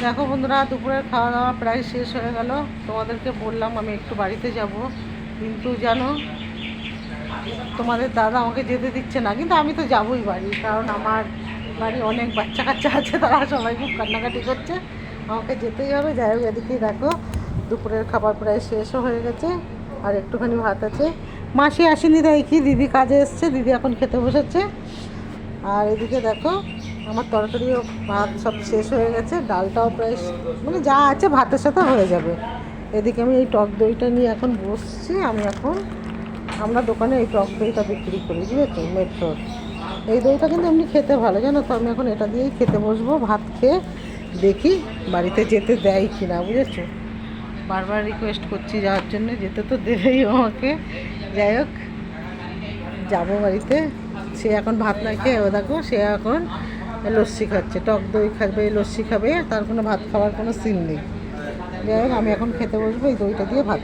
দেখো বন্ধুরা, দুপুরের খাওয়া দাওয়া প্রায় শেষ হয়ে গেল। তোমাদেরকে বললাম আমি একটু বাড়িতে যাব, কিন্তু জানো তোমাদের দাদা আমাকে যেতে দিচ্ছে না। কিন্তু আমি তো যাবই বাড়ি, কারণ আমার বাড়ি অনেক বাচ্চা কাচ্চা আছে, তারা সবাই খুব কান্নাকাটি করছে, আমাকে যেতেই হবে। যাই হোক, এদিকেই দেখো দুপুরের খাবার প্রায় শেষও হয়ে গেছে, আর একটুখানি ভাত আছে। মাসি আসেনি, তাই কি দিদি কাজে এসছে, দিদি এখন খেতে বসেছে। আর এদিকে দেখো আমার তরকারিও ভাত সব শেষ হয়ে গেছে, ডালটাও প্রায় মানে যা আছে ভাতের সাথে হয়ে যাবে। এদিকে আমি এই টক দইটা নিয়ে এখন বসছি। আমরা দোকানে এই টক দইটা বিক্রি করি, বুঝেছো, মেট্রোর। এই দইটা কিন্তু এমনি খেতে ভালো, জানো তো। আমি এখন এটা দিয়েই খেতে বসবো, ভাত খেয়ে দেখি বাড়িতে যেতে দেয় কি না, বুঝেছো। বারবার রিকোয়েস্ট করছি যাওয়ার জন্য, যেতে তো দেবেই আমাকে। যাই হোক, যাবো বাড়িতে। সে এখন ভাত না খেয়ে, ও দেখো সে এখন লস্যি খাচ্ছে, টক দই খাবে, লস্যি খাবে, তার কোনো ভাত খাওয়ার কোনো সিন নেই। যাই হোক, আমি এখন খেতে বসবো এই দইটা দিয়ে ভাত।